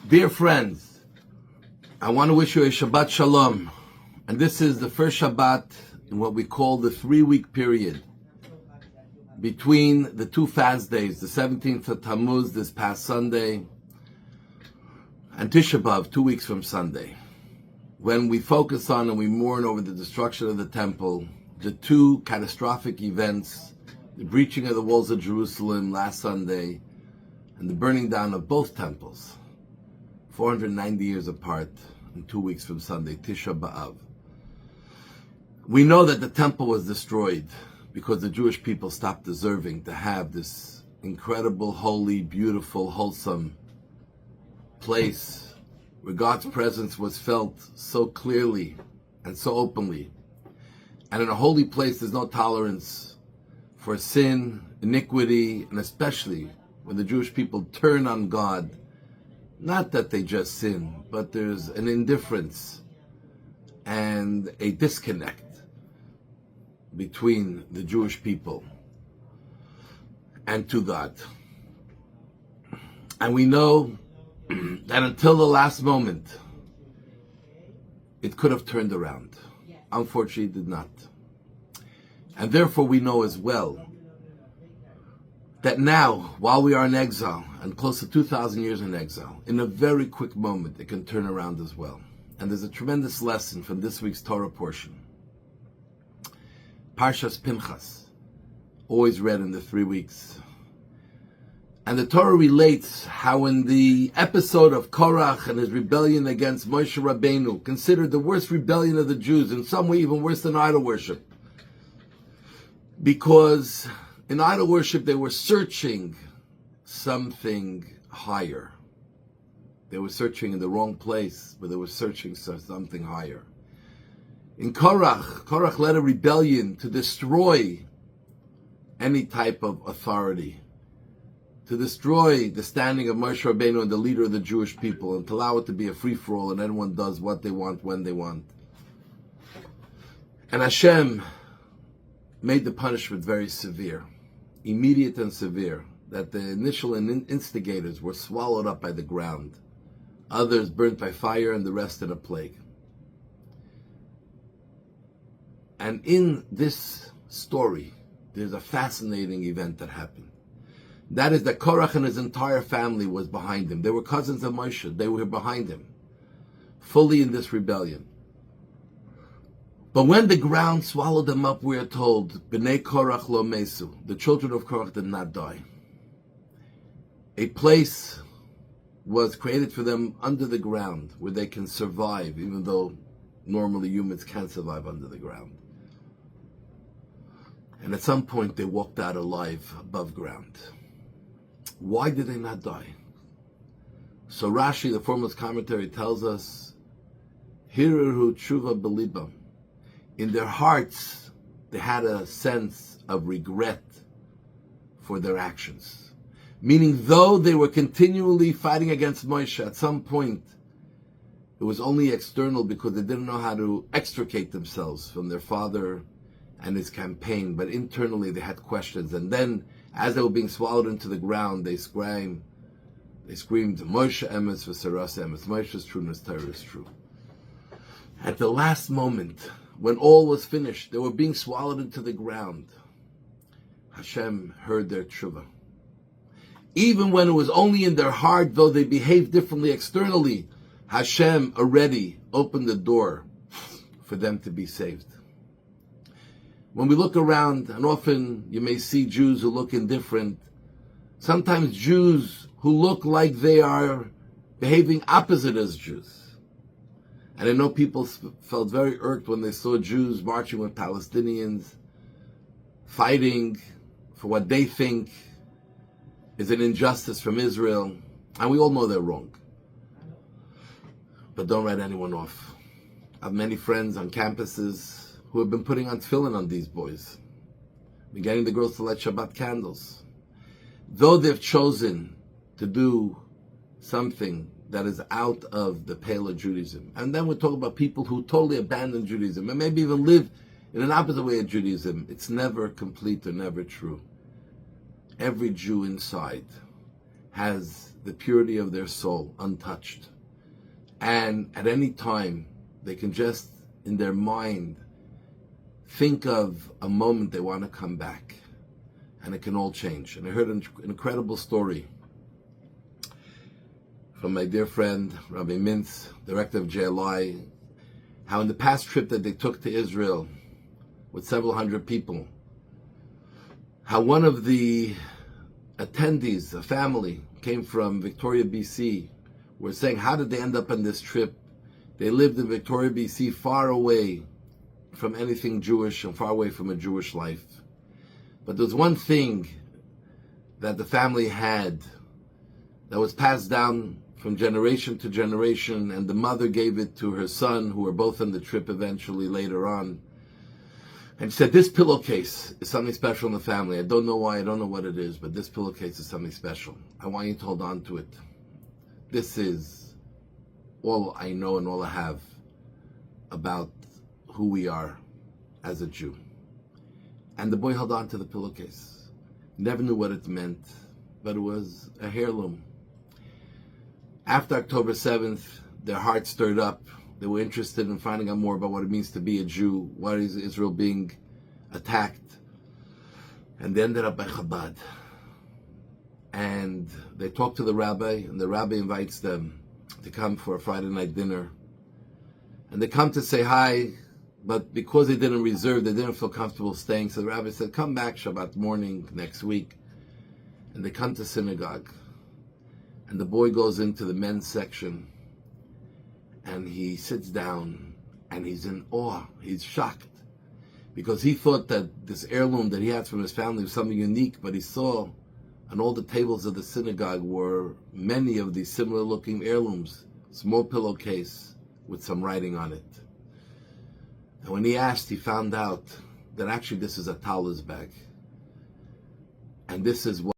Dear friends, I want to wish you a Shabbat Shalom. And this is the first Shabbat in what we call the 3-week period between the two fast days, the 17th of Tammuz this past Sunday and Tisha B'Av 2 weeks from Sunday, when we focus on and we mourn over the destruction of the temple, the two catastrophic events, the breaching of the walls of Jerusalem last Sunday and the burning down of both temples, 490 years apart and 2 weeks from Sunday, Tisha B'Av. We know that the temple was destroyed because the Jewish people stopped deserving to have this incredible, holy, beautiful, wholesome place where God's presence was felt so clearly and so openly. And in a holy place, there's no tolerance for sin, iniquity, and especially when the Jewish people turn on God. Not that they just sin, but there's an indifference and a disconnect between the Jewish people and to God. And we know that until the last moment, it could have turned around. Unfortunately, it did not. And therefore we know as well that now, while we are in exile, and close to 2,000 years in exile, in a very quick moment, it can turn around as well. And there's a tremendous lesson from this week's Torah portion. Parsha's Pinchas, always read in the 3 weeks. And the Torah relates how in the episode of Korach and his rebellion against Moshe Rabbeinu, considered the worst rebellion of the Jews, in some way even worse than idol worship, because in idol worship, they were searching something higher. They were searching in the wrong place, but they were searching for something higher. In Korach led a rebellion to destroy any type of authority, to destroy the standing of Moshe Rabbeinu and the leader of the Jewish people, and to allow it to be a free-for-all, and everyone does what they want, when they want. And Hashem made the punishment very severe, immediate and severe, that the initial instigators were swallowed up by the ground, others burnt by fire, and the rest in a plague. And in this story, there's a fascinating event that happened. That is that Korach and his entire family was behind him. They were cousins of Moshe. They were behind him, fully in this rebellion. But when the ground swallowed them up, we are told, B'nei Korach lo mesu, the children of Korach did not die. A place was created for them under the ground where they can survive, even though normally humans can't survive under the ground. And at some point they walked out alive above ground. Why did they not die? So Rashi, the foremost commentary, tells us, Hiruhu tshuva belibam. In their hearts, they had a sense of regret for their actions. Meaning, though they were continually fighting against Moshe, at some point, it was only external because they didn't know how to extricate themselves from their father and his campaign. But internally, they had questions. And then, as they were being swallowed into the ground, they screamed, Moshe emes v'saras emes. Moshe's trueness, Torah is true. At the last moment, when all was finished, they were being swallowed into the ground, Hashem heard their tshuva. Even when it was only in their heart, though they behaved differently externally, Hashem already opened the door for them to be saved. When we look around, and often you may see Jews who look indifferent, sometimes Jews who look like they are behaving opposite as Jews. And I know people felt very irked when they saw Jews marching with Palestinians, fighting for what they think is an injustice from Israel. And we all know they're wrong. But don't write anyone off. I have many friends on campuses who have been putting on tefillin on these boys, been getting the girls to light Shabbat candles. Though they've chosen to do something that is out of the pale of Judaism. And then we're talking about people who totally abandon Judaism and maybe even live in an opposite way of Judaism. It's never complete or never true. Every Jew inside has the purity of their soul untouched. And at any time, they can just, in their mind, think of a moment they want to come back. And it can all change. And I heard an incredible story from my dear friend, Rabbi Mintz, director of JLI, how in the past trip that they took to Israel with several hundred people, how one of the attendees, a family, came from Victoria, BC, were saying, how did they end up on this trip? They lived in Victoria, BC, far away from anything Jewish and far away from a Jewish life. But there was one thing that the family had that was passed down from generation to generation, and the mother gave it to her son, who were both on the trip eventually later on. And she said, this pillowcase is something special in the family. I don't know why, I don't know what it is, but this pillowcase is something special. I want you to hold on to it. This is all I know and all I have about who we are as a Jew. And the boy held on to the pillowcase. Never knew what it meant, but it was a heirloom. After October 7th, their hearts stirred up. They were interested in finding out more about what it means to be a Jew. Why is Israel being attacked? And they ended up by Chabad. And they talked to the rabbi, and the rabbi invites them to come for a Friday night dinner. And they come to say hi, but because they didn't reserve, they didn't feel comfortable staying. So the rabbi said, come back Shabbat morning next week. And they come to synagogue. And the boy goes into the men's section, and he sits down, and he's in awe. He's shocked, because he thought that this heirloom that he had from his family was something unique, but he saw on all the tables of the synagogue were many of these similar-looking heirlooms, small pillowcase with some writing on it. And when he asked, he found out that actually this is a talis bag. And this is what